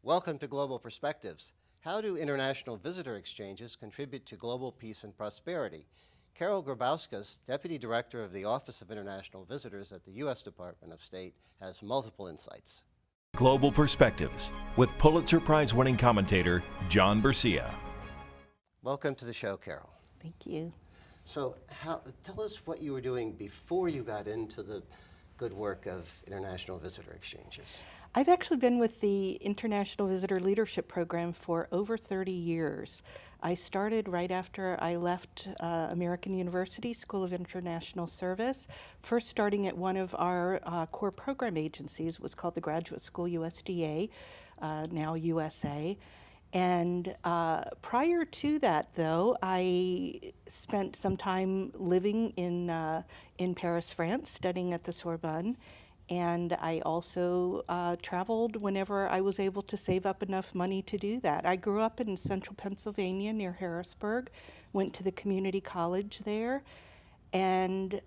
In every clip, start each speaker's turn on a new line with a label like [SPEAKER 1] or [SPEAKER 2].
[SPEAKER 1] Welcome to Global Perspectives. How do international visitor exchanges contribute to global peace and prosperity? Carol Grabauskas, Deputy Director of the Office of International Visitors at the U.S. Department of State, has multiple insights.
[SPEAKER 2] Global Perspectives with Pulitzer Prize-winning commentator John Bercia.
[SPEAKER 1] Welcome to the show, Carol.
[SPEAKER 3] Thank you.
[SPEAKER 1] So tell us what you were doing before you got into the good work of international visitor exchanges.
[SPEAKER 3] I've actually been with the International Visitor Leadership Program for over 30 years. I started right after I left American University School of International Service, first starting at one of our core program agencies. It was called the Graduate School USDA, now USA. And prior to that, though, I spent some time living in Paris, France, studying at the Sorbonne. And I also traveled whenever I was able to save up enough money to do that. I grew up in central Pennsylvania near Harrisburg, went to the community college there, and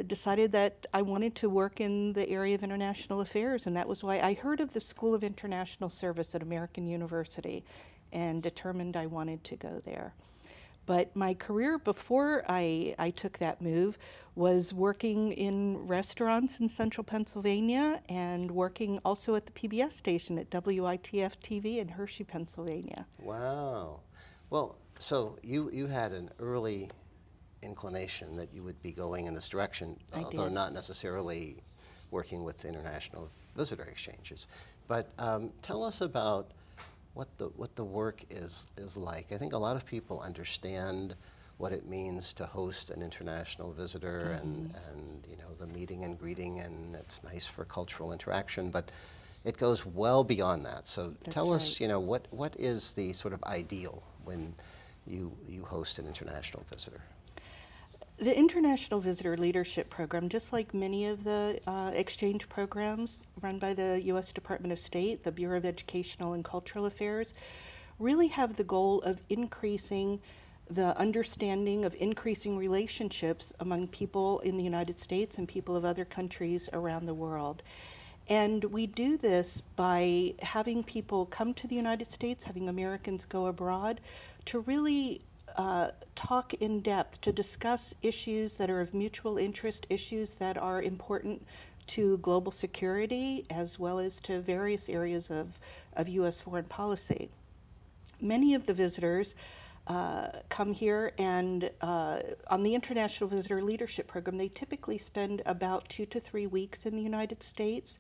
[SPEAKER 3] decided that I wanted to work in the area of international affairs. And that was why I heard of the School of International Service at American University and determined I wanted to go there. But my career before I took that move was working in restaurants in central Pennsylvania and working also at the PBS station at WITF-TV in Hershey, Pennsylvania.
[SPEAKER 1] Wow. Well, so you had an early inclination that you would be going in this direction, although not necessarily working with international visitor exchanges. But tell us about what the work is like. I think a lot of people understand what it means to host an international visitor and you know, the meeting and greeting, and it's nice for cultural interaction, but it goes well beyond that. So tell us, you know, what is the sort of ideal when you host an international visitor?
[SPEAKER 3] The International Visitor Leadership Program, just like many of the exchange programs run by the U.S. Department of State, the Bureau of Educational and Cultural Affairs, really have the goal of increasing the understanding of increasing relationships among people in the United States and people of other countries around the world. And we do this by having people come to the United States, having Americans go abroad, to really talk in depth, to discuss issues that are of mutual interest, issues that are important to global security, as well as to various areas of U.S. foreign policy. Many of the visitors come here, and on the International Visitor Leadership Program, they typically spend about 2 to 3 weeks in the United States.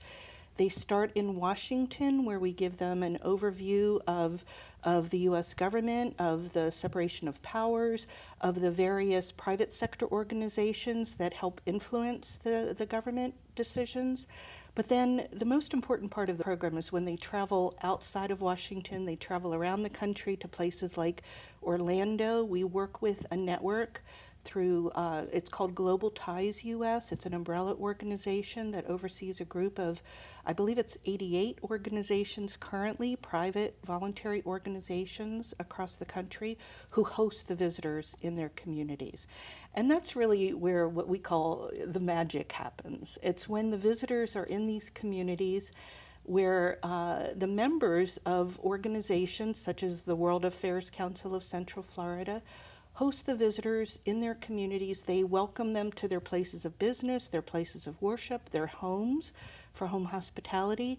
[SPEAKER 3] They start in Washington, where we give them an overview of the U.S. government, of the separation of powers, of the various private sector organizations that help influence the government decisions. But then the most important part of the program is when they travel outside of Washington, they travel around the country to places like Orlando. We work with a network through, it's called Global Ties US. It's an umbrella organization that oversees a group of, I believe it's 88 organizations currently, private voluntary organizations across the country who host the visitors in their communities. And that's really where what we call the magic happens. It's when the visitors are in these communities where the members of organizations such as the World Affairs Council of Central Florida host the visitors in their communities. They welcome them to their places of business, their places of worship, their homes for home hospitality.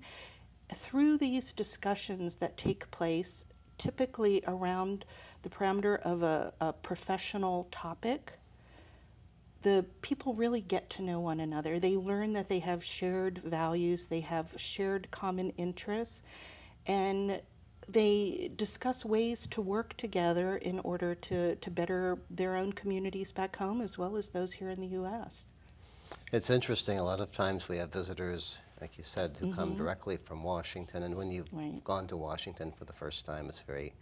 [SPEAKER 3] Through these discussions that take place, typically around the parameter of a professional topic, the people really get to know one another. They learn that they have shared values, they have shared common interests, and they discuss ways to work together in order to better their own communities back home as well as those here in the U.S.
[SPEAKER 1] It's interesting, a lot of times we have visitors, like you said, who come directly from Washington, and when you've gone to Washington for the first time, it's very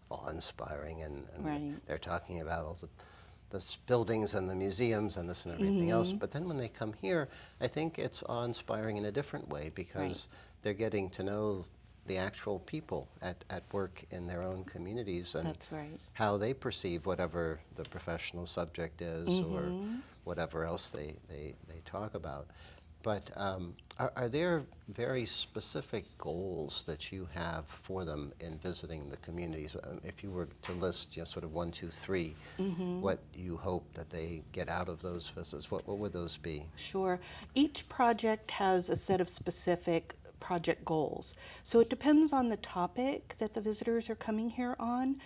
[SPEAKER 1] awe-inspiring, and they're talking about all the buildings and the museums and this and everything else. But then when they come here, I think it's awe-inspiring in a different way because they're getting to know the actual people at work in their own communities and how they perceive whatever the professional subject is or whatever else they talk about. But are there very specific goals that you have for them in visiting the communities? If you were to list, sort of 1, 2, 3, what you hope that they get out of those visits, what would those be?
[SPEAKER 3] Sure. Each project has a set of specific project goals. So it depends on the topic that the visitors are coming here on.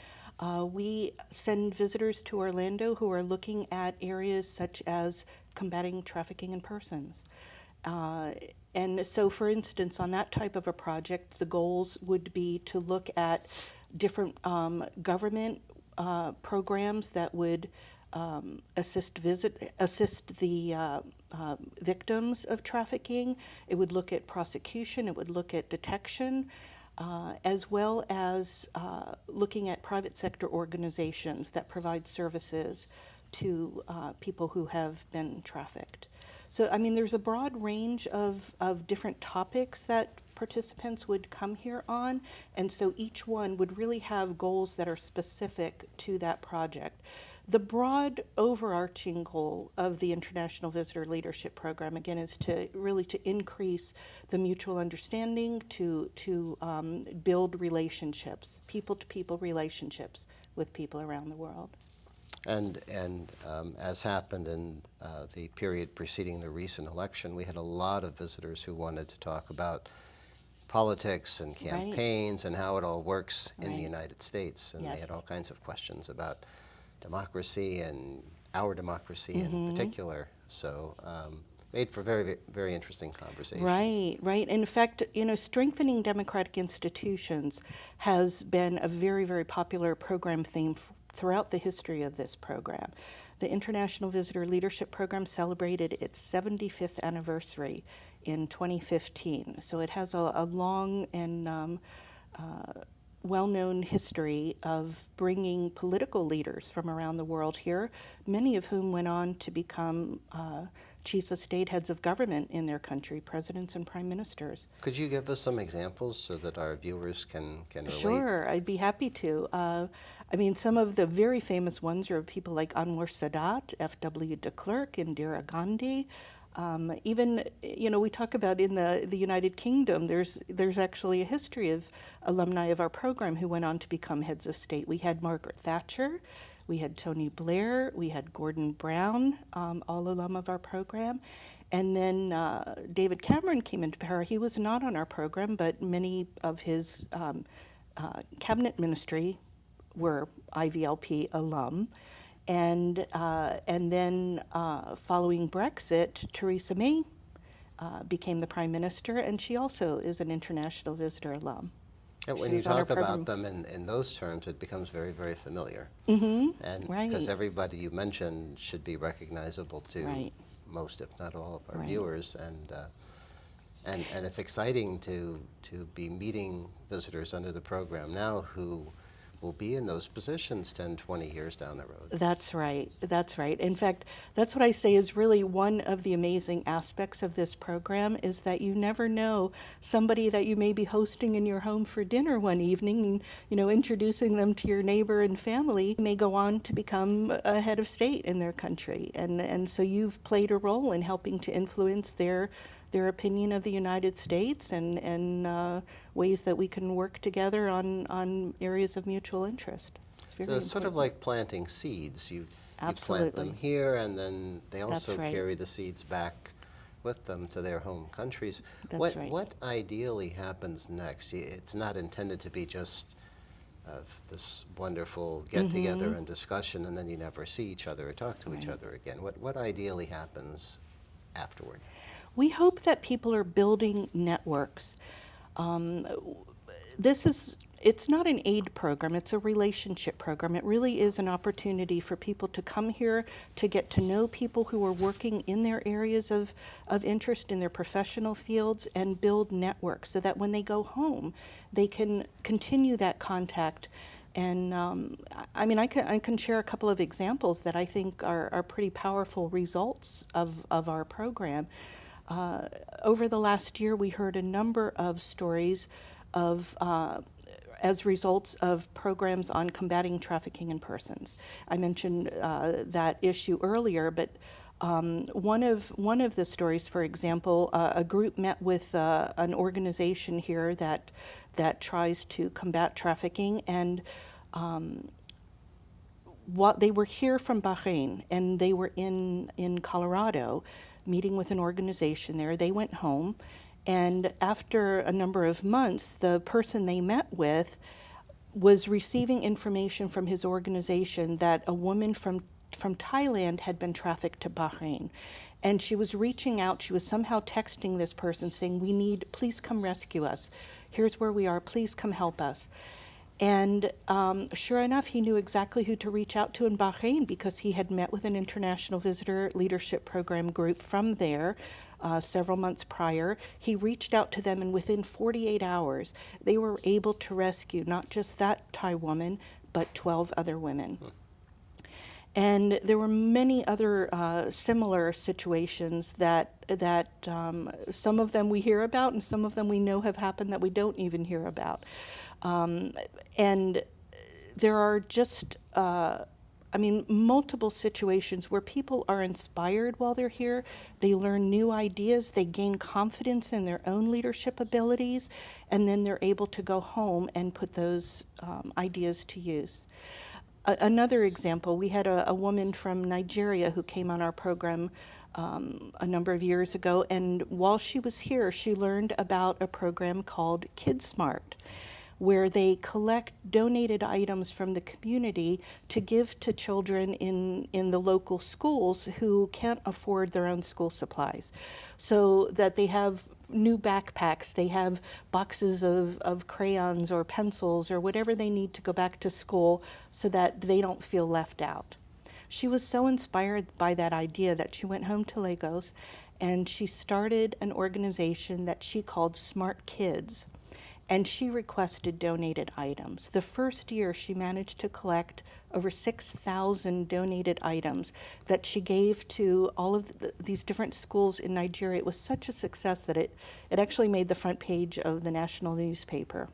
[SPEAKER 3] We send visitors to Orlando who are looking at areas such as combating trafficking in persons. And so, for instance, on that type of a project, the goals would be to look at different government programs that would assist the victims of trafficking. It would look at prosecution. It would look at detection, as well as looking at private sector organizations that provide services to people who have been trafficked. So, I mean, there's a broad range of different topics that participants would come here on, and so each one would really have goals that are specific to that project. The broad overarching goal of the International Visitor Leadership Program, again, is to really to increase the mutual understanding, to build relationships, people-to-people relationships with people around the world.
[SPEAKER 1] And as happened in the period preceding the recent election, we had a lot of visitors who wanted to talk about politics and campaigns and how it all works in the United States. And they had all kinds of questions about democracy and our democracy in particular. So made for very, very interesting conversations.
[SPEAKER 3] Right. In fact, strengthening democratic institutions has been a very, very popular program theme throughout the history of this program. The International Visitor Leadership Program celebrated its 75th anniversary in 2015. So it has a long and well-known history of bringing political leaders from around the world here, many of whom went on to become chiefs of state, heads of government in their country, presidents and prime ministers.
[SPEAKER 1] Could you give us some examples so that our viewers can relate?
[SPEAKER 3] Sure, I'd be happy to. I mean, some of the very famous ones are people like Anwar Sadat, F.W. de Klerk, Indira Gandhi. Even, we talk about in the United Kingdom, there's actually a history of alumni of our program who went on to become heads of state. We had Margaret Thatcher, we had Tony Blair, we had Gordon Brown, all alum of our program. And then David Cameron came into power. He was not on our program, but many of his cabinet ministry were IVLP alum. And then following Brexit, Theresa May became the prime minister, and she also is an International Visitor alum.
[SPEAKER 1] And when you talk about them in those terms, it becomes very, very familiar. And because everybody you mentioned should be recognizable to most, if not all, of our viewers. And it's exciting to be meeting visitors under the program now who will be in those positions 10, 20 years down the road.
[SPEAKER 3] That's right. In fact, that's what I say is really one of the amazing aspects of this program is that you never know somebody that you may be hosting in your home for dinner one evening, introducing them to your neighbor and family may go on to become a head of state in their country. And so you've played a role in helping to influence their opinion of the United States and ways that we can work together on areas of mutual interest.
[SPEAKER 1] So it's sort of like planting seeds. You plant them here, and then they also carry the seeds back with them to their home countries. What ideally happens next? It's not intended to be just this wonderful get-together and discussion, and then you never see each other or talk to each other again. What ideally happens afterward?
[SPEAKER 3] We hope that people are building networks. It's not an aid program, it's a relationship program. It really is an opportunity for people to come here to get to know people who are working in their areas of interest in their professional fields and build networks so that when they go home, they can continue that contact. And I can share a couple of examples that I think are pretty powerful results of our program. Over the last year, we heard a number of stories of as results of programs on combating trafficking in persons. I mentioned that issue earlier, but One of the stories, for example, a group met with an organization here that tries to combat trafficking, and what they were here from Bahrain, and they were in Colorado, meeting with an organization there. They went home, and after a number of months, the person they met with was receiving information from his organization that a woman from Thailand had been trafficked to Bahrain. And she was reaching out, she was somehow texting this person saying, please come rescue us. Here's where we are, please come help us. And sure enough, he knew exactly who to reach out to in Bahrain because he had met with an International Visitor Leadership Program group from there several months prior. He reached out to them, and within 48 hours, they were able to rescue not just that Thai woman, but 12 other women. And there were many other similar situations that some of them we hear about, and some of them we know have happened that we don't even hear about. And there are just, multiple situations where people are inspired while they're here. They learn new ideas, they gain confidence in their own leadership abilities, and then they're able to go home and put those ideas to use. Another example, we had a woman from Nigeria who came on our program a number of years ago, and while she was here, she learned about a program called KidSmart, where they collect donated items from the community to give to children in the local schools who can't afford their own school supplies. So that they have new backpacks, they have boxes of crayons or pencils or whatever they need to go back to school so that they don't feel left out. She was so inspired by that idea that she went home to Lagos and she started an organization that she called Smart Kids. And she requested donated items. The first year, she managed to collect over 6,000 donated items that she gave to all of these different schools in Nigeria. It was such a success that it actually made the front page of the national newspaper.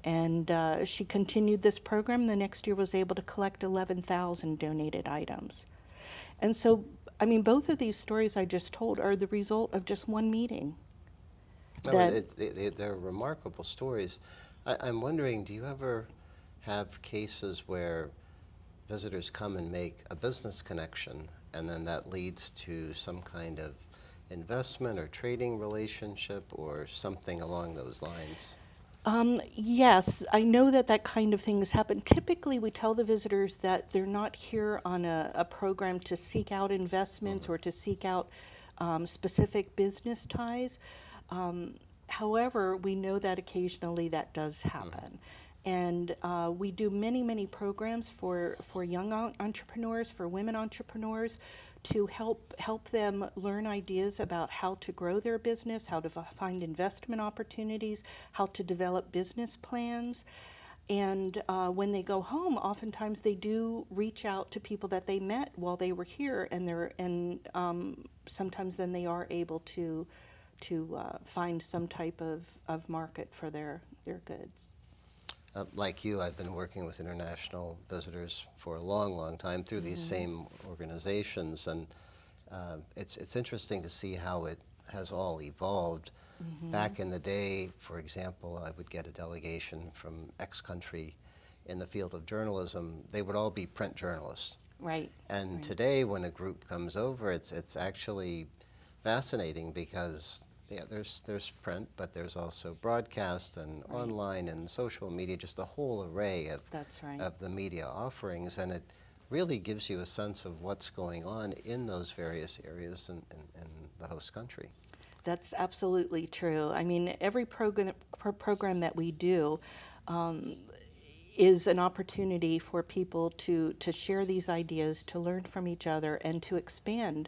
[SPEAKER 3] And she continued this program. The next year was able to collect 11,000 donated items. And so, both of these stories I just told are the result of just one meeting.
[SPEAKER 1] No, they're remarkable stories. I'm wondering, do you ever have cases where visitors come and make a business connection, and then that leads to some kind of investment or trading relationship or something along those lines?
[SPEAKER 3] Yes, I know that kind of thing has happened. Typically, we tell the visitors that they're not here on a program to seek out investments or to seek out specific business ties. However, we know that occasionally that does happen. And we do many programs for young entrepreneurs, for women entrepreneurs, to help them learn ideas about how to grow their business, how to find investment opportunities, how to develop business plans. And when they go home, oftentimes they do reach out to people that they met while they were here, and sometimes then they are able to find some type of market for their goods.
[SPEAKER 1] Like you, I've been working with international visitors for a long time through these same organizations, and it's interesting to see how it has all evolved. Back in the day, for example, I would get a delegation from X country in the field of journalism. They would all be print journalists.
[SPEAKER 3] Right.
[SPEAKER 1] And
[SPEAKER 3] right.
[SPEAKER 1] Today, when a group comes over, it's actually fascinating because there's print, but there's also broadcast and online and social media, just a whole array of the media offerings, and it really gives you a sense of what's going on in those various areas in the host country.
[SPEAKER 3] That's absolutely true. Every program that we do is an opportunity for people to share these ideas, to learn from each other, and to expand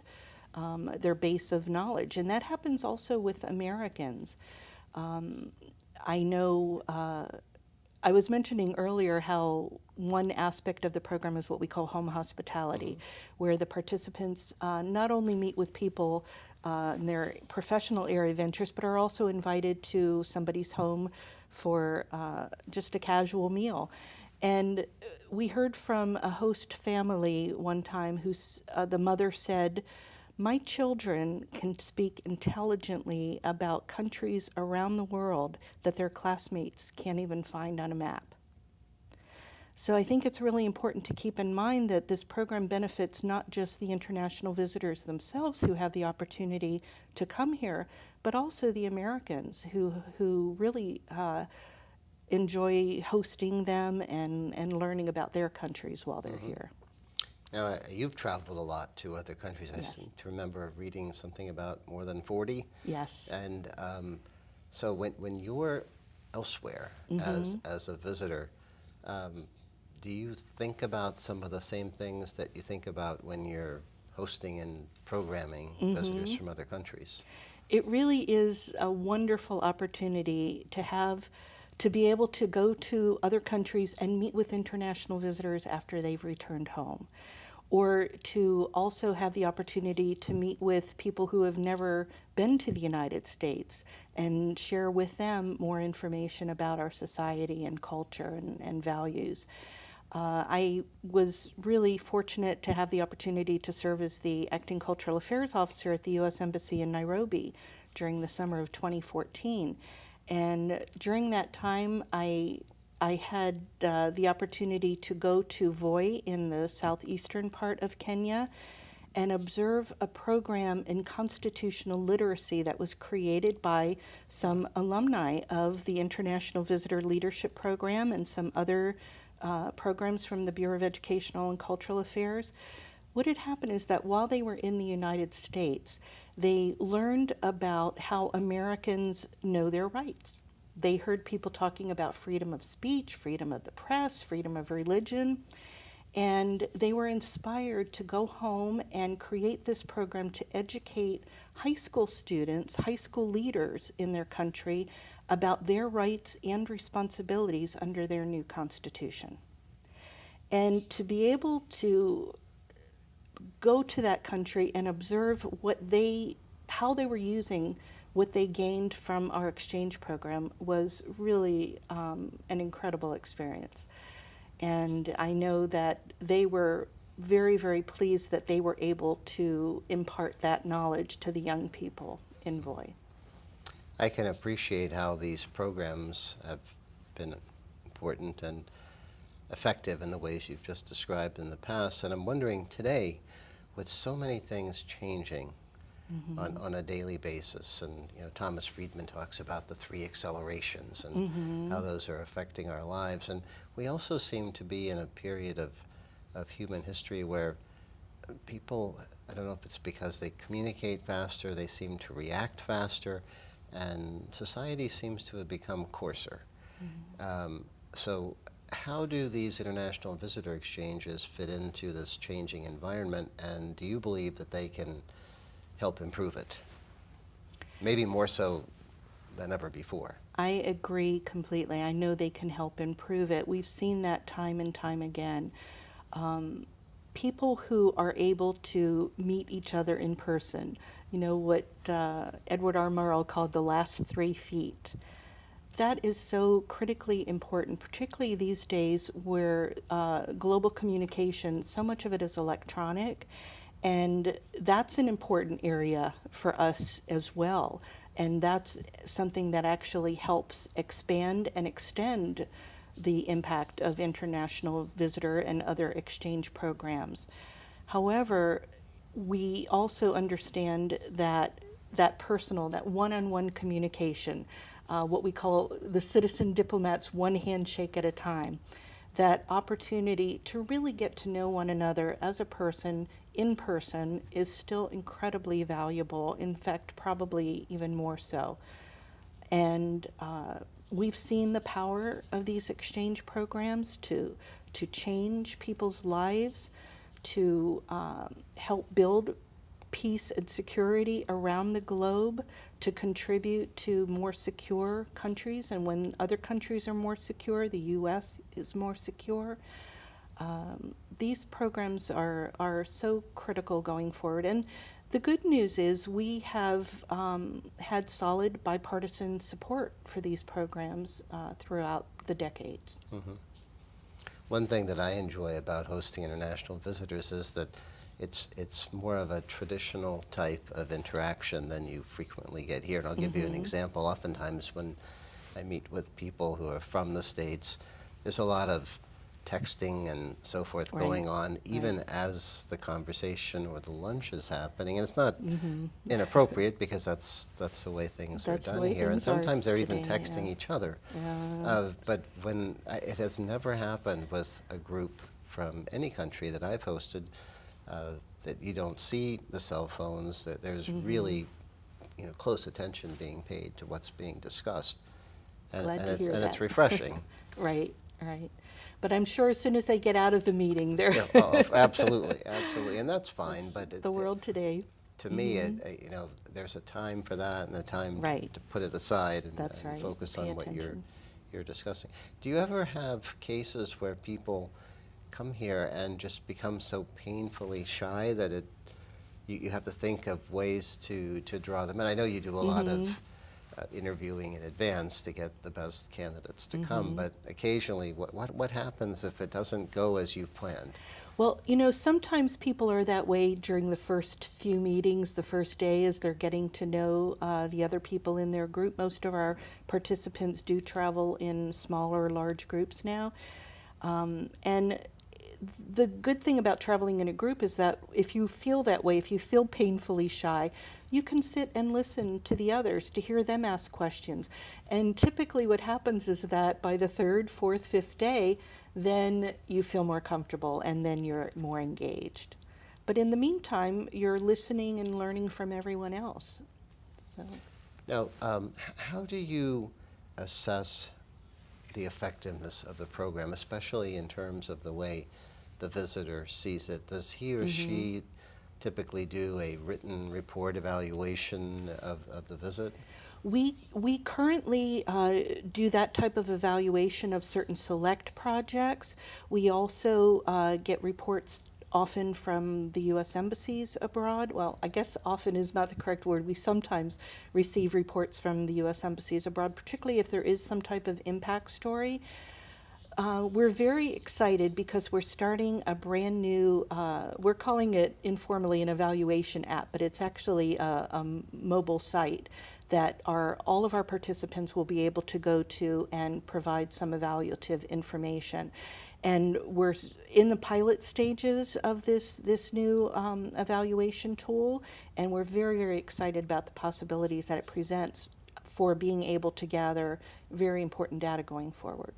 [SPEAKER 3] their base of knowledge. And that happens also with Americans. I know I was mentioning earlier how one aspect of the program is what we call home hospitality, where the participants not only meet with people in their professional area of interest, but are also invited to somebody's home for just a casual meal. And we heard from a host family one time the mother said, My children can speak intelligently about countries around the world that their classmates can't even find on a map. So I think it's really important to keep in mind that this program benefits not just the international visitors themselves who have the opportunity to come here, but also the Americans who really enjoy hosting them and learning about their countries while they're here.
[SPEAKER 1] Now, you've traveled a lot to other countries. I
[SPEAKER 3] Yes.
[SPEAKER 1] seem to remember reading something about more than 40.
[SPEAKER 3] Yes.
[SPEAKER 1] And so when you're elsewhere as a visitor, do you think about some of the same things that you think about when you're hosting and programming visitors from other countries?
[SPEAKER 3] It really is a wonderful opportunity to be able to go to other countries and meet with international visitors after they've returned home, or to also have the opportunity to meet with people who have never been to the United States and share with them more information about our society and culture and values. I was really fortunate to have the opportunity to serve as the acting cultural affairs officer at the U.S. Embassy in Nairobi during the summer of 2014. And during that time, I had the opportunity to go to Voi in the southeastern part of Kenya and observe a program in constitutional literacy that was created by some alumni of the International Visitor Leadership Program and some other programs from the Bureau of Educational and Cultural Affairs. What had happened is that while they were in the United States, they learned about how Americans know their rights. They heard people talking about freedom of speech, freedom of the press, freedom of religion, and they were inspired to go home and create this program to educate high school students, high school leaders in their country about their rights and responsibilities under their new constitution. And to be able to go to that country and observe how they were using what they gained from our exchange program was really an incredible experience. And I know that they were very, very pleased that they were able to impart that knowledge to the young people in Voi.
[SPEAKER 1] I can appreciate how these programs have been important and effective in the ways you've just described in the past. And I'm wondering today, with so many things changing on a daily basis, and Thomas Friedman talks about the 3 accelerations and how those are affecting our lives. And we also seem to be in a period of human history where people, I don't know if it's because they communicate faster, they seem to react faster, and society seems to have become coarser. So how do these international visitor exchanges fit into this changing environment, and do you believe that they can help improve it? Maybe more so than ever before.
[SPEAKER 3] I agree completely. I know they can help improve it. We've seen that time and time again. People who are able to meet each other in person, what Edward R. Murrow called the last 3 feet. That is so critically important, particularly these days where global communication, so much of it is electronic, and that's an important area for us as well. And that's something that actually helps expand and extend the impact of international visitor and other exchange programs. However, we also understand that personal, that one-on-one communication, what we call the citizen diplomats, one handshake at a time, that opportunity to really get to know one another as a person in person is still incredibly valuable, in fact, probably even more so. And we've seen the power of these exchange programs to change people's lives, to help build peace and security around the globe, to contribute to more secure countries. And when other countries are more secure, the U.S. is more secure. These programs are so critical going forward. And the good news is we have had solid bipartisan support for these programs throughout the decades.
[SPEAKER 1] One thing that I enjoy about hosting international visitors is that it's more of a traditional type of interaction than you frequently get here. And I'll give you an example. Oftentimes when I meet with people who are from the States, there's a lot of texting and so forth going on, even as the conversation or the lunch is happening. And it's not inappropriate, because that's the way things
[SPEAKER 3] That's
[SPEAKER 1] are
[SPEAKER 3] the
[SPEAKER 1] done
[SPEAKER 3] way
[SPEAKER 1] here. And
[SPEAKER 3] things are
[SPEAKER 1] sometimes they're even
[SPEAKER 3] today,
[SPEAKER 1] texting
[SPEAKER 3] yeah.
[SPEAKER 1] each other. But when it has never happened with a group from any country that I've hosted, that you don't see the cell phones, that there's really close attention being paid to what's being discussed. And,
[SPEAKER 3] Glad
[SPEAKER 1] and
[SPEAKER 3] to
[SPEAKER 1] it's,
[SPEAKER 3] hear
[SPEAKER 1] and
[SPEAKER 3] that.
[SPEAKER 1] it's refreshing.
[SPEAKER 3] Right, right. But I'm sure as soon as they get out of the meeting, they're
[SPEAKER 1] Yeah, oh, absolutely, absolutely, and that's fine. But
[SPEAKER 3] the world today.
[SPEAKER 1] to me, there's a time for that and a time
[SPEAKER 3] Right.
[SPEAKER 1] to put it aside and,
[SPEAKER 3] That's right.
[SPEAKER 1] focus
[SPEAKER 3] Pay
[SPEAKER 1] on what
[SPEAKER 3] attention.
[SPEAKER 1] you're discussing. Do you ever have cases where people come here and just become so painfully shy that you have to think of ways to draw them in? I know you do a lot of interviewing in advance to get the best candidates to come, but occasionally, what happens if it doesn't go as you've planned?
[SPEAKER 3] Well, sometimes people are that way during the first few meetings, the first day, as they're getting to know the other people in their group. Most of our participants do travel in small or large groups now. And the good thing about traveling in a group is that if you feel that way, if you feel painfully shy, you can sit and listen to the others to hear them ask questions. And typically what happens is that by the third, fourth, fifth day, then you feel more comfortable and then you're more engaged. But in the meantime, you're listening and learning from everyone else. So.
[SPEAKER 1] Now, how do you assess the effectiveness of the program, especially in terms of the way the visitor sees it? Does he or she typically do a written report evaluation of the visit?
[SPEAKER 3] We currently do that type of evaluation of certain select projects. We also get reports often from the U.S. embassies abroad. Well, I guess often is not the correct word. We sometimes receive reports from the U.S. embassies abroad, particularly if there is some type of impact story. We're very excited because we're starting a brand new, we're calling it informally an evaluation app, but it's actually a mobile site that all of our participants will be able to go to and provide some evaluative information. And we're in the pilot stages of this new evaluation tool, and we're very, very excited about the possibilities that it presents for being able to gather very important data going forward.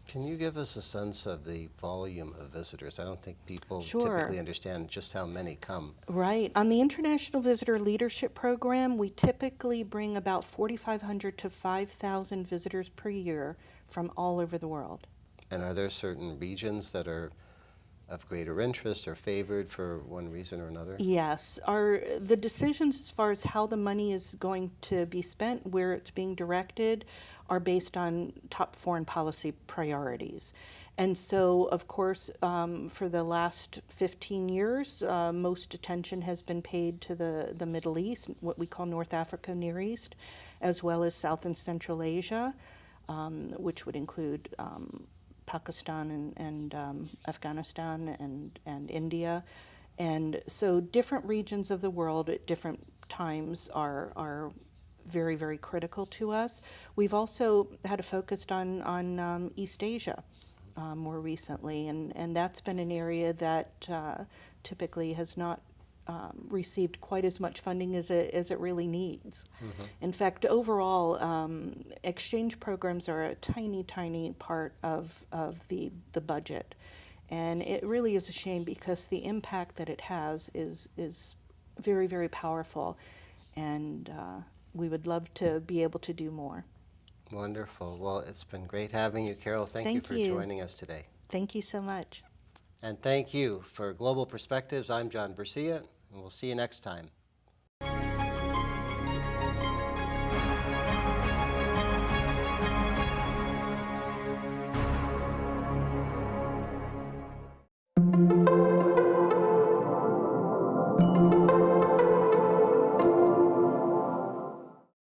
[SPEAKER 1] Can you give us a sense of the volume of visitors? I don't think people
[SPEAKER 3] Sure.
[SPEAKER 1] typically understand just how many come.
[SPEAKER 3] Right. On the International Visitor Leadership Program, we typically bring about 4,500 to 5,000 visitors per year from all over the world.
[SPEAKER 1] And are there certain regions that are of greater interest or favored for one reason or another?
[SPEAKER 3] Yes. The decisions as far as how the money is going to be spent, where it's being directed, are based on top foreign policy priorities. And so, of course, for the last 15 years, most attention has been paid to the Middle East, what we call North Africa, Near East, as well as South and Central Asia, which would include Pakistan and Afghanistan and India. And so different regions of the world at different times are very, very critical to us. We've also had a focus on East Asia more recently, and that's been an area that typically has not received quite as much funding as it really needs. In fact, overall, exchange programs are a tiny, tiny part of the budget. And it really is a shame because the impact that it has is very, very powerful. And we would love to be able to do more.
[SPEAKER 1] Wonderful. Well, it's been great having you, Carol. Thank you
[SPEAKER 3] Thank
[SPEAKER 1] for
[SPEAKER 3] you.
[SPEAKER 1] joining us today.
[SPEAKER 3] Thank you so much.
[SPEAKER 1] And thank you. For Global Perspectives, I'm John Bercia, and we'll see you next time.